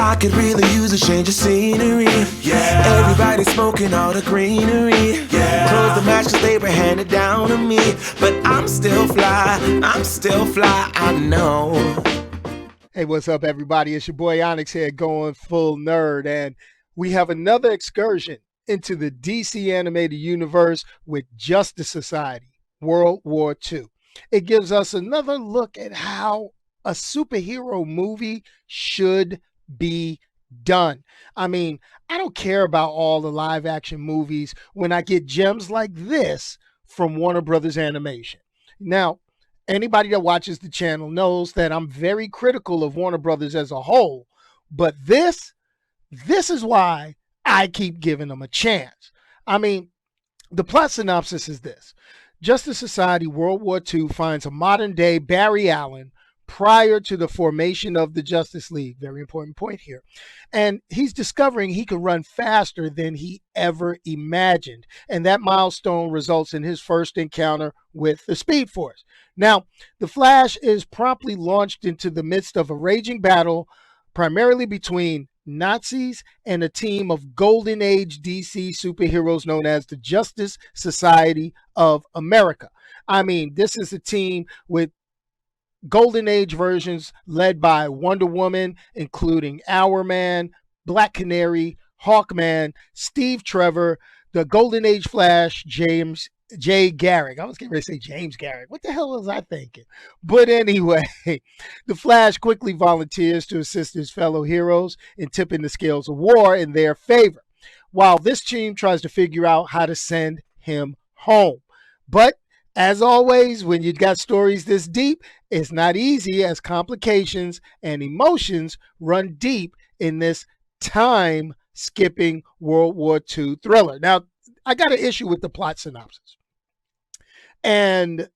I could really use a change of scenery. Yeah. Everybody smoking all the greenery. Yeah. Clothes to match 'cause they were handed down to me. But I'm still fly, I know. Hey, what's up, everybody? It's your boy Onyx here, Going Full Nerd, and we have another excursion into the DC animated universe with Justice Society, World War II. It gives us another look at how a superhero movie should be done. I mean, I don't care about all the live action movies when I get gems like this from Warner Brothers Animation. Now, anybody that watches the channel knows that I'm very critical of Warner Brothers as a whole, but this is why I keep giving them a chance. I mean, the plot synopsis is this. Justice Society World War II finds a modern-day Barry Allen prior to the formation of the Justice League. Very important point here. And he's discovering he can run faster than he ever imagined. And that milestone results in his first encounter with the Speed Force. Now, the Flash is promptly launched into the midst of a raging battle, primarily between Nazis and a team of Golden Age DC superheroes known as the Justice Society of America. I mean, this is a team with Golden Age versions led by Wonder Woman, including Hourman, Black Canary, Hawkman, Steve Trevor, the Golden Age Flash, James J. Garrick. I was getting ready to say James Garrick. What the hell was I thinking? But anyway, the Flash quickly volunteers to assist his fellow heroes in tipping the scales of war in their favor, while this team tries to figure out how to send him home. But as always, when you got stories this deep, it's not easy as complications and emotions run deep in this time-skipping World War II thriller. Now, I got an issue with the plot synopsis, and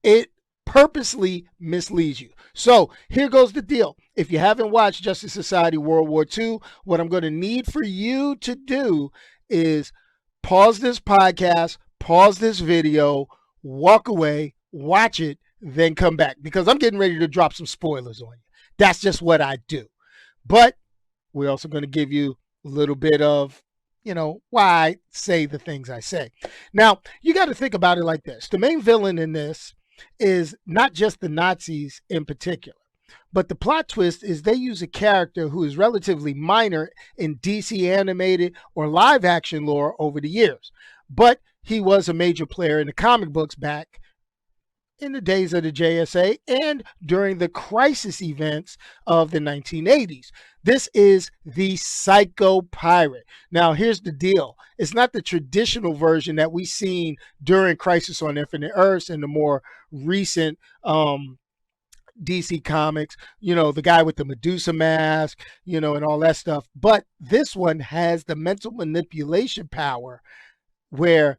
it purposely misleads you. So here goes the deal. If you haven't watched Justice Society World War II, what I'm going to need for you to do is pause this podcast, pause this video, walk away, watch it, then come back, because I'm getting ready to drop some spoilers on you. That's just what I do. But we're also going to give you a little bit of, why I say the things I say. Now, you got to think about it like this. The main villain in this is not just the Nazis in particular, but the plot twist is they use a character who is relatively minor in DC animated or live action lore over the years. But he was a major player in the comic books back in the days of the JSA and during the crisis events of the 1980s. This is the Psycho Pirate. Now, here's the deal. It's not the traditional version that we've seen during Crisis on Infinite Earths and the more recent DC comics, the guy with the Medusa mask, and all that stuff. But this one has the mental manipulation power where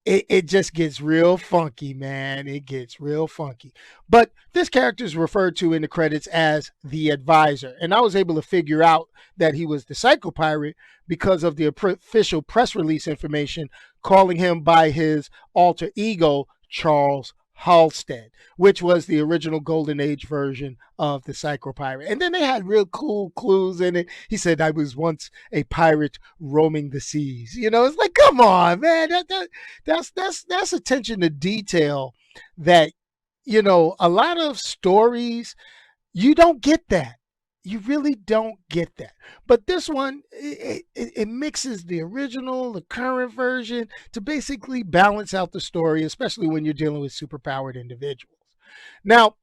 it just gets real funky, man. It gets real funky. But this character is referred to in the credits as the Advisor. And I was able to figure out that he was the Psycho Pirate because of the official press release information calling him by his alter ego, Charles Halstead, which was the original Golden Age version of the Psycho Pirate. And then they had real cool clues in it. He said, "I was once a pirate roaming the seas." It's like, come on, man. That's attention to detail that, a lot of stories, you don't get that. You really don't get that. But this one, it mixes the original, the current version to basically balance out the story, especially when you're dealing with superpowered individuals. Now,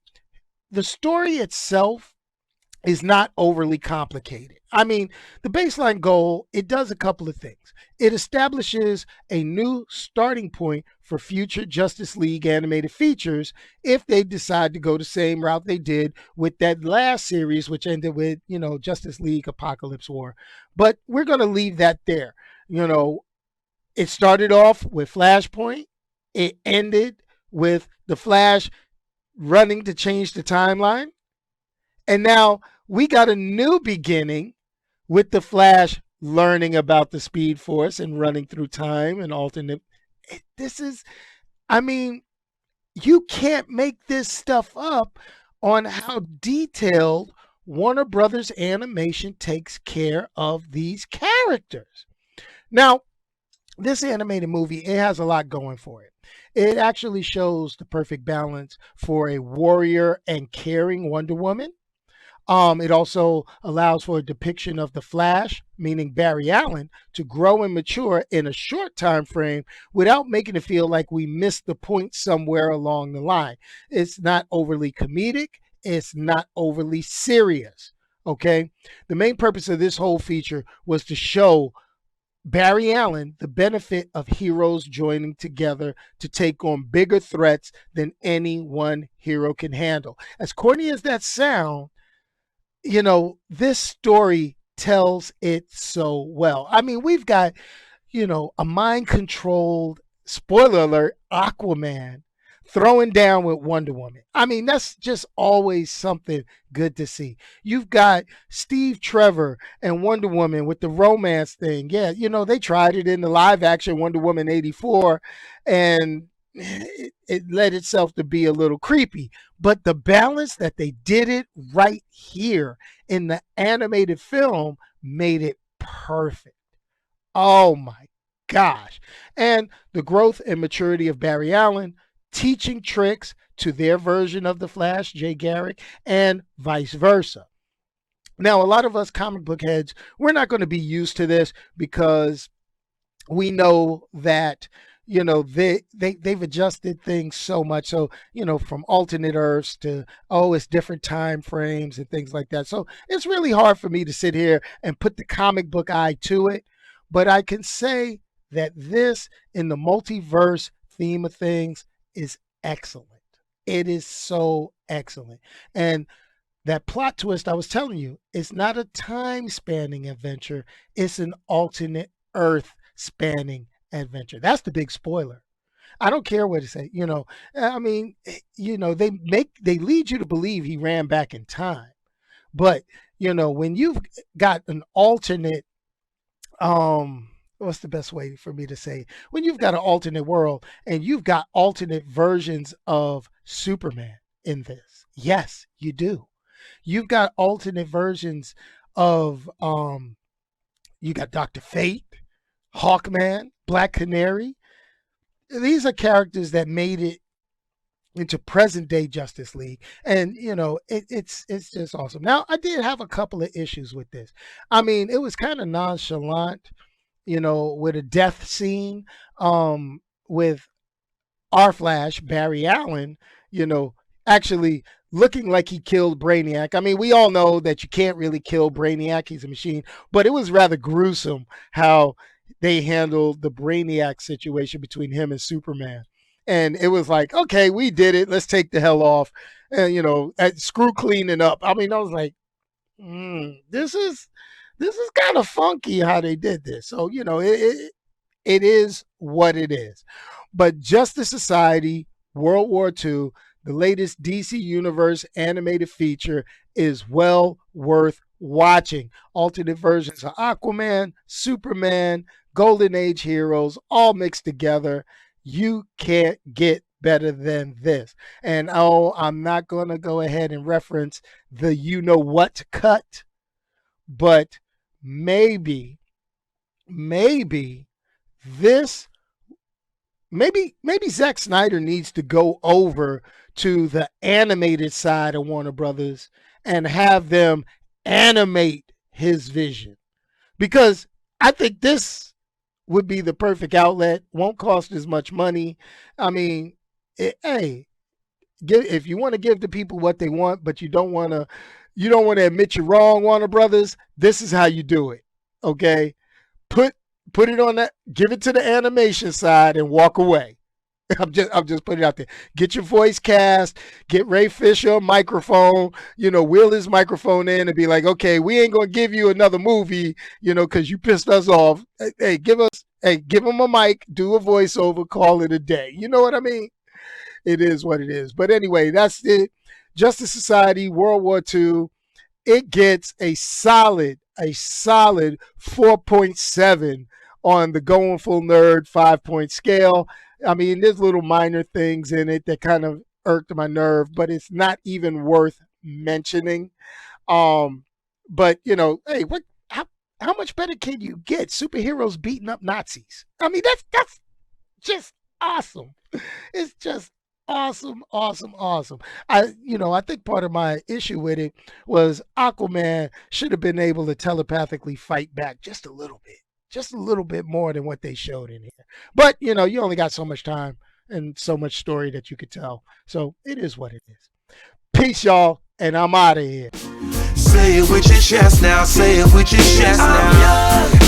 the story itself is not overly complicated. I mean, the baseline goal, it does a couple of things. It establishes a new starting point for future Justice League animated features if they decide to go the same route they did with that last series, which ended with, Justice League Apocalypse War. But we're going to leave that there. It started off with Flashpoint. It ended with the Flash running to change the timeline. And now we got a new beginning with the Flash learning about the Speed Force and running through time and alternate. You can't make this stuff up on how detailed Warner Brothers Animation takes care of these characters. Now, this animated movie, it has a lot going for it. It actually shows the perfect balance for a warrior and caring Wonder Woman. It also allows for a depiction of the Flash, meaning Barry Allen, to grow and mature in a short time frame without making it feel like we missed the point somewhere along the line. It's not overly comedic, it's not overly serious. Okay. The main purpose of this whole feature was to show Barry Allen the benefit of heroes joining together to take on bigger threats than any one hero can handle. As corny as that sounds, this story tells it so well. I mean, we've got, a mind controlled, spoiler alert, Aquaman throwing down with Wonder Woman. I mean, that's just always something good to see. You've got Steve Trevor and Wonder Woman with the romance thing. Yeah, they tried it in the live action Wonder Woman 84, and it led itself to be a little creepy. But the balance that they did it right here in the animated film made it perfect. Oh my gosh. And the growth and maturity of Barry Allen teaching tricks to their version of the Flash, Jay Garrick, and vice versa. Now, a lot of us comic book heads, we're not going to be used to this because we know that they've adjusted things so much. So, from alternate Earths to, it's different time frames and things like that. So it's really hard for me to sit here and put the comic book eye to it. But I can say that this, in the multiverse theme of things, is excellent. It is so excellent. And that plot twist I was telling you, it's not a time spanning adventure, it's an alternate Earth spanning adventure. That's the big spoiler. I don't care what it say. I mean, they lead you to believe he ran back in time. But, when you've got an alternate, what's the best way for me to say? When you've got an alternate world and you've got alternate versions of Superman in this. Yes, you do. You've got alternate versions of you got Dr. Fate, Hawkman, Black Canary. These are characters that made it into present day Justice League, and it's just awesome. Now, I did have a couple of issues with this. I mean, it was kind of nonchalant, with a death scene, with our Flash, Barry Allen, actually looking like he killed Brainiac. I mean, we all know that you can't really kill Brainiac, he's a machine, but it was rather gruesome how they handled the Brainiac situation between him and Superman. And it was like, okay, we did it. Let's take the hell off. And, screw cleaning up. I mean, I was like, this is kind of funky how they did this. So, it is what it is. But Justice Society, World War II, the latest DC Universe animated feature, is well worth watching. Alternate versions of Aquaman, Superman, Golden Age heroes, all mixed together. You can't get better than this. And I'm not going to go ahead and reference the what cut, but maybe this, maybe Zack Snyder needs to go over to the animated side of Warner Brothers and have them animate his vision, because I think this would be the perfect outlet. Won't cost as much money. I mean, if you want to give the people what they want, but you don't want to admit you're wrong, Warner Brothers, this is how you do it. Okay, put it on that. Give it to the animation side and walk away. I'm just putting it out there. Get your voice cast. Get Ray Fisher a microphone. Wheel his microphone in and be like, okay, we ain't gonna give you another movie, because you pissed us off. Hey, give him a mic, do a voiceover, call it a day. You know what I mean? It is what it is. But anyway, that's it. Justice Society, World War II. It gets a solid 4.7 on the Going Full Nerd 5-point scale. I mean, there's little minor things in it that kind of irked my nerve, but it's not even worth mentioning. But hey, how much better can you get? Superheroes beating up Nazis. I mean, that's just awesome. It's just awesome, awesome, awesome. I think part of my issue with it was Aquaman should have been able to telepathically fight back just a little bit more than what they showed in here. But you only got so much time and so much story that you could tell. So it is what it is. Peace, y'all, and I'm out of here. Say it with your chest now, say it with your chest now.